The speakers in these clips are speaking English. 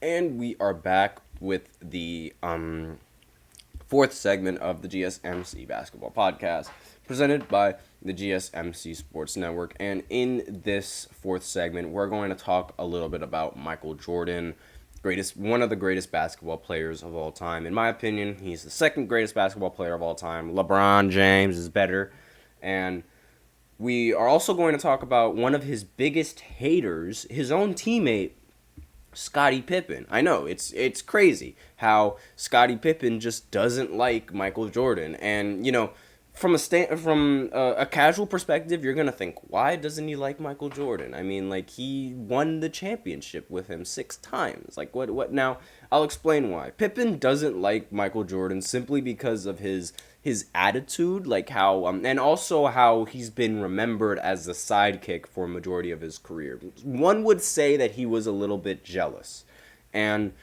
And we are back with the fourth segment of the GSMC Basketball Podcast, presented by the GSMC Sports Network. And in this fourth segment, we're going to talk a little bit about Michael Jordan, one of the greatest basketball players of all time. In my opinion, he's the second greatest basketball player of all time. LeBron James is better. And we are also going to talk about one of his biggest haters, his own teammate, Scottie Pippen. I know it's crazy how Scottie Pippen just doesn't like Michael Jordan, and from a casual perspective, you're gonna think, why doesn't he like Michael Jordan? I mean, like, he won the championship with him 6 times. Like, what now? I'll explain why. Pippen doesn't like Michael Jordan simply because of his attitude, like how and also how he's been remembered as the sidekick for a majority of his career. One would say that he was a little bit jealous, and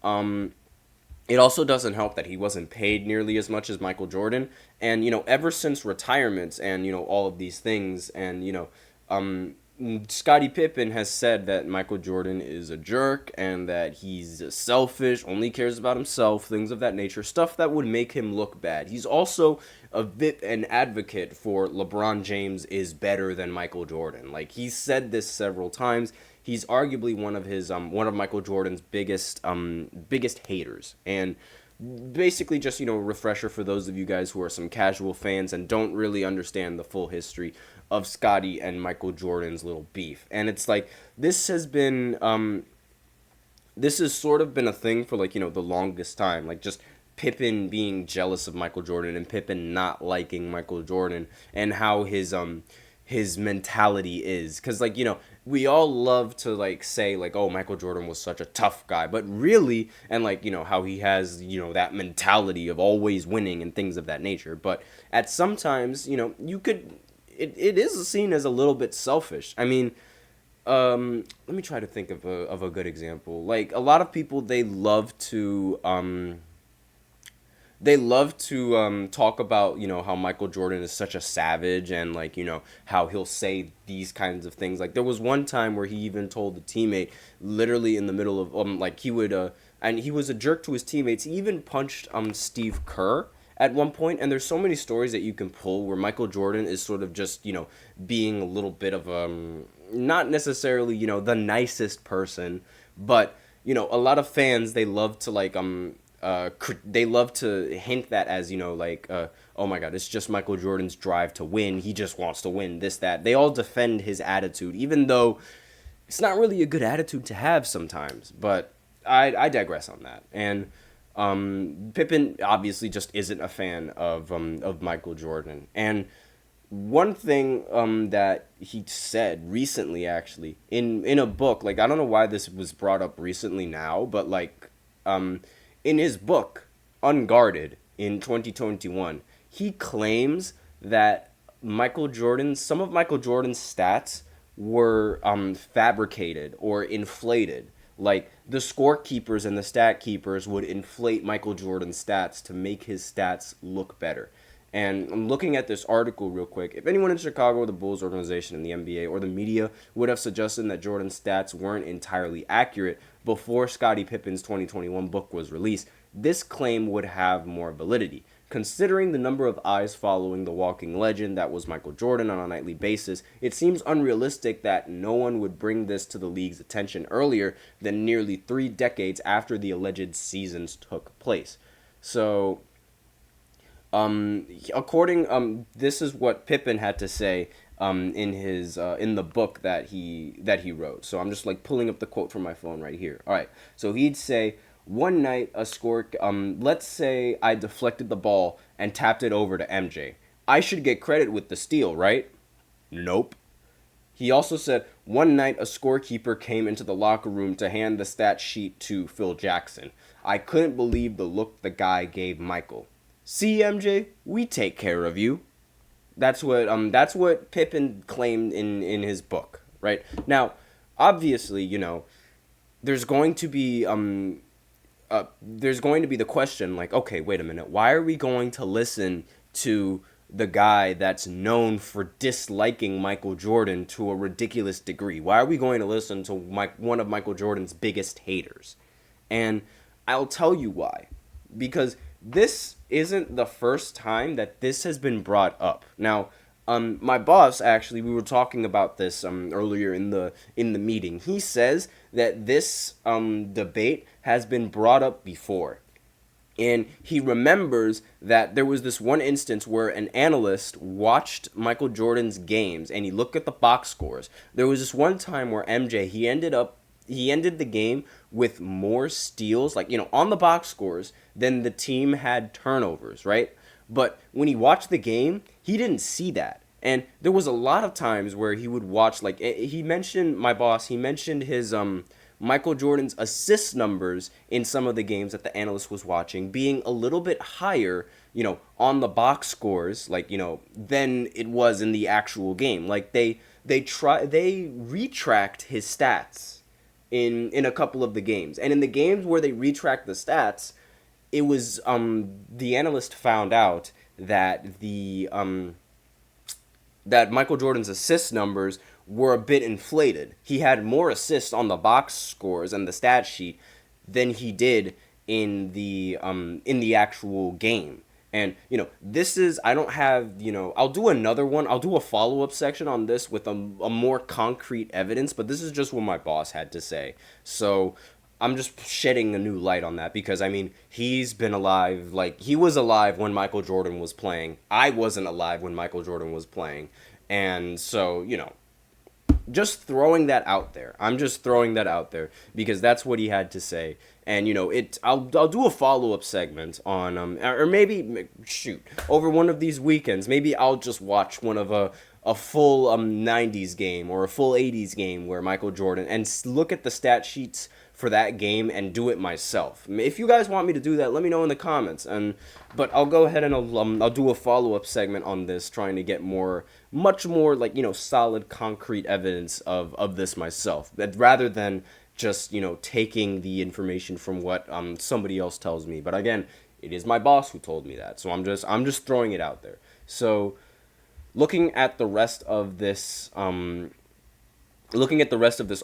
it also doesn't help that he wasn't paid nearly as much as Michael Jordan. And ever since retirement and all of these things, and Scottie Pippen has said that Michael Jordan is a jerk and that he's selfish, only cares about himself, things of that nature, stuff that would make him look bad. He's also an advocate for LeBron James is better than Michael Jordan. Like, he's said this several times. He's arguably one of Michael Jordan's biggest haters. And basically, just a refresher for those of you guys who are some casual fans and don't really understand the full history of Scottie and Michael Jordan's little beef. And it's like, this has sort of been a thing for, like, the longest time. Like, just Pippen being jealous of Michael Jordan and Pippen not liking Michael Jordan, and how his mentality is. Because, like, we all love to, like, say, like, oh, Michael Jordan was such a tough guy. But really, and, like, how he has, that mentality of always winning and things of that nature. But at sometimes, it is seen as a little bit selfish. I mean, let me try to think of a good example. Like, a lot of people, they love to talk about how Michael Jordan is such a savage, and, like, how he'll say these kinds of things. Like, there was one time where he even told the teammate, literally in the middle of like, he would and he was a jerk to his teammates. He even punched Steve Kerr at one point. And there's so many stories that you can pull where Michael Jordan is sort of just being a little bit of not necessarily the nicest person, but a lot of fans, they love to, like, they love to hint that as like, oh my god, it's just Michael Jordan's drive to win, he just wants to win, this, that. They all defend his attitude, even though it's not really a good attitude to have sometimes. But I digress on that. And Pippen obviously just isn't a fan of Michael Jordan. And one thing that he said recently, actually, in a book, like, I don't know why this was brought up recently now, but, like, in his book, Unguarded, in 2021, he claims that some of Michael Jordan's stats were fabricated or inflated. Like, the scorekeepers and the stat keepers would inflate Michael Jordan's stats to make his stats look better. And I'm looking at this article real quick. If anyone in Chicago, the Bulls organization, in the NBA, or the media would have suggested that Jordan's stats weren't entirely accurate before Scottie Pippen's 2021 book was released, this claim would have more validity. Considering the number of eyes following the walking legend that was Michael Jordan on a nightly basis, it seems unrealistic that no one would bring this to the league's attention earlier than nearly 3 decades after the alleged seasons took place. So, this is what Pippen had to say in the book that he wrote. So I'm just, like, pulling up the quote from my phone right here. All right. So he'd say, one night, let's say I deflected the ball and tapped it over to MJ. I should get credit with the steal, right? Nope. He also said, one night a scorekeeper came into the locker room to hand the stat sheet to Phil Jackson. I couldn't believe the look the guy gave Michael. See, MJ, we take care of you. That's what Pippen claimed in his book, right? Now, obviously, there's going to be the question, like, okay, wait a minute, why are we going to listen to the guy that's known for disliking Michael Jordan to a ridiculous degree? Why are we going to listen to one of Michael Jordan's biggest haters? And I'll tell you why. Because this isn't the first time that this has been brought up. Now, my boss actually, we were talking about this earlier in the meeting. He says that this debate has been brought up before. And he remembers that there was this one instance where an analyst watched Michael Jordan's games and he looked at the box scores. There was this one time where MJ, he ended the game with more steals, like, on the box scores than the team had turnovers, right? But when he watched the game, he didn't see that. And there was a lot of times where he would watch, like, he mentioned, my boss, he mentioned his Michael Jordan's assist numbers in some of the games that the analyst was watching being a little bit higher, on the box scores, like, than it was in the actual game. Like, they retract his stats in a couple of the games. And in the games where they retract the stats, it was the analyst found out that that Michael Jordan's assist numbers were a bit inflated. He had more assists on the box scores and the stat sheet than he did in the actual game. And this is, I don't have, I'll do another one. I'll do a follow-up section on this with a more concrete evidence, but this is just what my boss had to say. So I'm just shedding a new light on that because, he's been alive. Like, he was alive when Michael Jordan was playing. I wasn't alive when Michael Jordan was playing. And so, just throwing that out there. I'm just throwing that out there because that's what he had to say. And, I'll do a follow-up segment on, or maybe, over one of these weekends, maybe I'll just watch one of a full 90s game or a full 80s game where Michael Jordan, and look at the stat sheets for that game and do it myself. If you guys want me to do that, let me know in the comments. But I'll go ahead and I'll do a follow-up segment on this, trying to get much more like, solid, concrete evidence of this myself, that rather than just, taking the information from what somebody else tells me. But again, it is my boss who told me that, so I'm just throwing it out there. So looking at the rest of this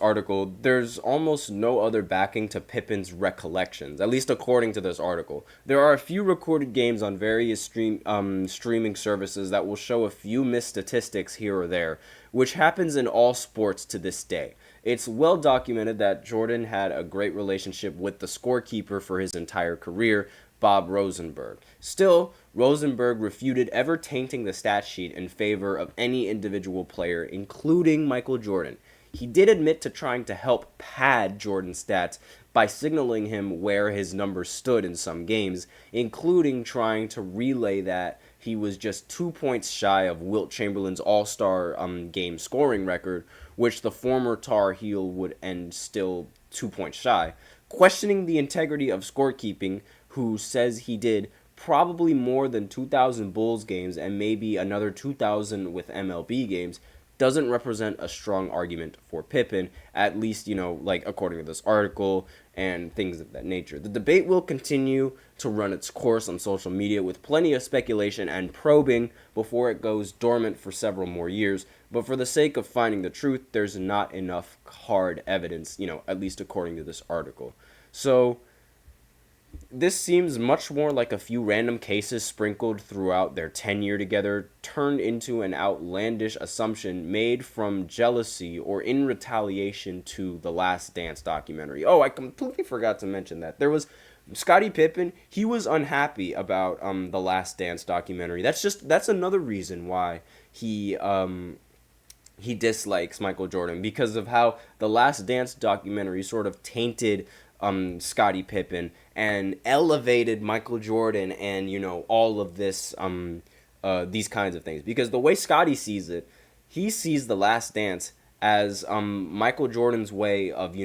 article, there's almost no other backing to Pippen's recollections, at least according to this article. There are a few recorded games on various streaming services that will show a few missed statistics here or there, which happens in all sports to this day. It's well documented that Jordan had a great relationship with the scorekeeper for his entire career, Bob Rosenberg. Still, Rosenberg refuted ever tainting the stat sheet in favor of any individual player, including Michael Jordan. He did admit to trying to help pad Jordan's stats by signaling him where his numbers stood in some games, including trying to relay that he was just 2 points shy of Wilt Chamberlain's All-Star game scoring record, which the former Tar Heel would end still 2 points shy. Questioning the integrity of scorekeeping, who says he did probably more than 2,000 Bulls games and maybe another 2,000 with MLB games, doesn't represent a strong argument for Pippen, at least, according to this article and things of that nature. The debate will continue to run its course on social media with plenty of speculation and probing before it goes dormant for several more years, but for the sake of finding the truth, there's not enough hard evidence, at least according to this article. So this seems much more like a few random cases sprinkled throughout their tenure together, turned into an outlandish assumption made from jealousy or in retaliation to the Last Dance documentary. Oh, I completely forgot to mention that. There was Scottie Pippen. He was unhappy about the Last Dance documentary. That's another reason why he dislikes Michael Jordan, because of how the Last Dance documentary sort of tainted Scottie Pippen and elevated Michael Jordan and, all of this, these kinds of things. Because the way Scottie sees it, he sees The Last Dance as Michael Jordan's way of,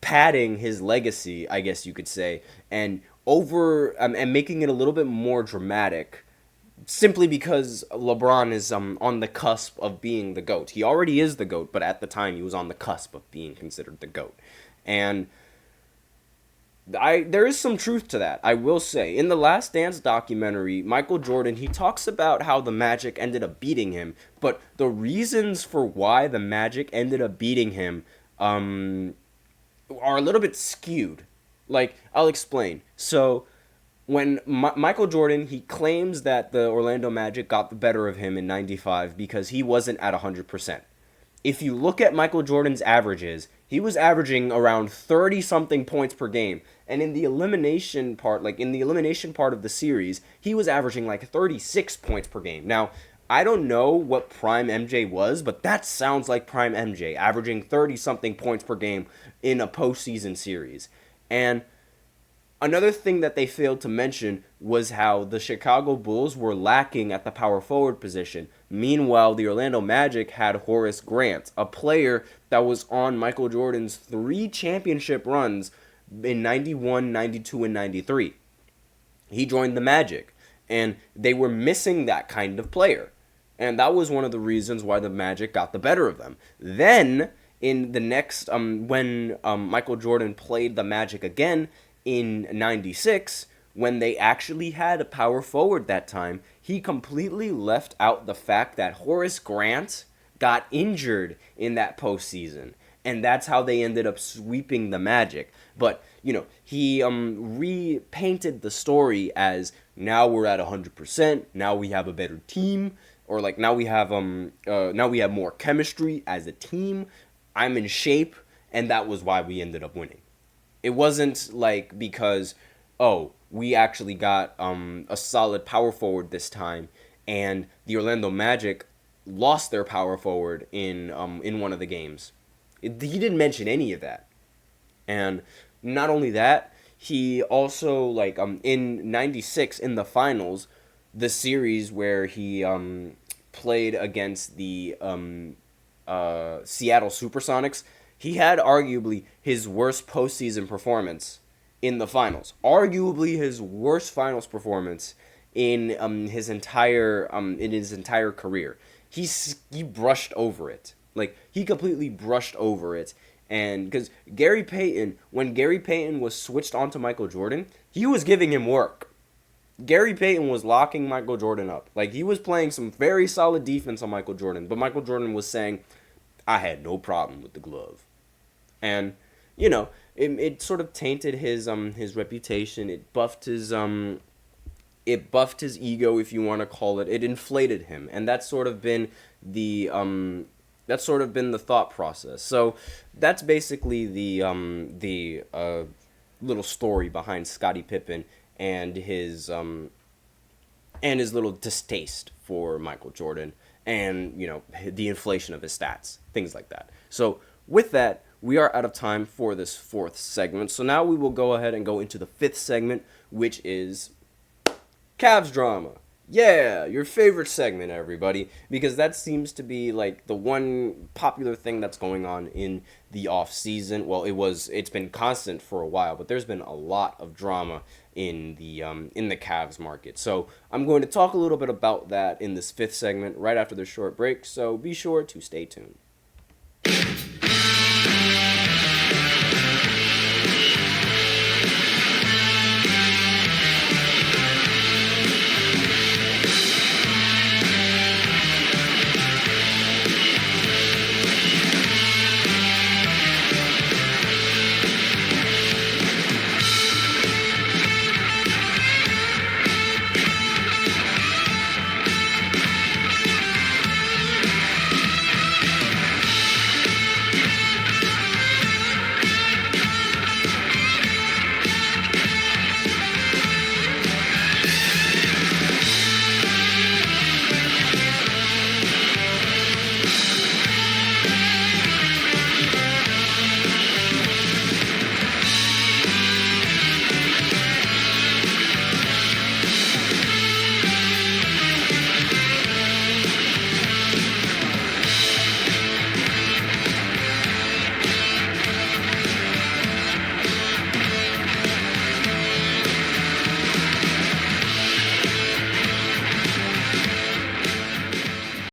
padding his legacy, I guess you could say, and making it a little bit more dramatic, simply because LeBron is on the cusp of being the GOAT. He already is the GOAT, but at the time he was on the cusp of being considered the GOAT. And there is some truth to that, I will say. In the Last Dance documentary, Michael Jordan, he talks about how the Magic ended up beating him, but the reasons for why the Magic ended up beating him, are a little bit skewed. Like, I'll explain. So, when Michael Jordan, he claims that the Orlando Magic got the better of him in 95 because he wasn't at 100%. If you look at Michael Jordan's averages, he was averaging around 30 something points per game. And in the elimination part, of the series, he was averaging like 36 points per game. Now, I don't know what prime MJ was, but that sounds like prime MJ, averaging 30 something points per game in a postseason series. And another thing that they failed to mention was how the Chicago Bulls were lacking at the power forward position. Meanwhile, the Orlando Magic had Horace Grant, a player that was on Michael Jordan's 3 championship runs in 91, 92, and 93. He joined the Magic, and they were missing that kind of player. And that was one of the reasons why the Magic got the better of them. Then, in the next, when Michael Jordan played the Magic again, in 96, when they actually had a power forward that time, he completely left out the fact that Horace Grant got injured in that postseason. And that's how they ended up sweeping the Magic. But, he repainted the story as now we're at 100%, now we have a better team, or like now we have more chemistry as a team, I'm in shape, and that was why we ended up winning. It wasn't like because, we actually got a solid power forward this time, and the Orlando Magic lost their power forward in one of the games. He didn't mention any of that. And not only that, he also, in 96, in the finals, the series where he played against the Seattle Supersonics, he had arguably his worst postseason performance in the finals. Arguably his worst finals performance in his entire career. He brushed over it. Like, he completely brushed over it. And because when Gary Payton was switched onto Michael Jordan, he was giving him work. Gary Payton was locking Michael Jordan up. Like, he was playing some very solid defense on Michael Jordan, but Michael Jordan was saying, I had no problem with the glove. And, it sort of tainted his reputation. It buffed his ego, if you want to call it. It inflated him, and that's sort of been the thought process. So that's basically the little story behind Scottie Pippen and his little distaste for Michael Jordan, and the inflation of his stats, things like that. So with that, we are out of time for this 4th segment. So now we will go ahead and go into the 5th segment, which is Cavs drama. Yeah, your favorite segment, everybody, because that seems to be like the one popular thing that's going on in the off season. Well, it's been constant for a while, but there's been a lot of drama in the Cavs market. So I'm going to talk a little bit about that in this 5th segment right after this short break. So be sure to stay tuned.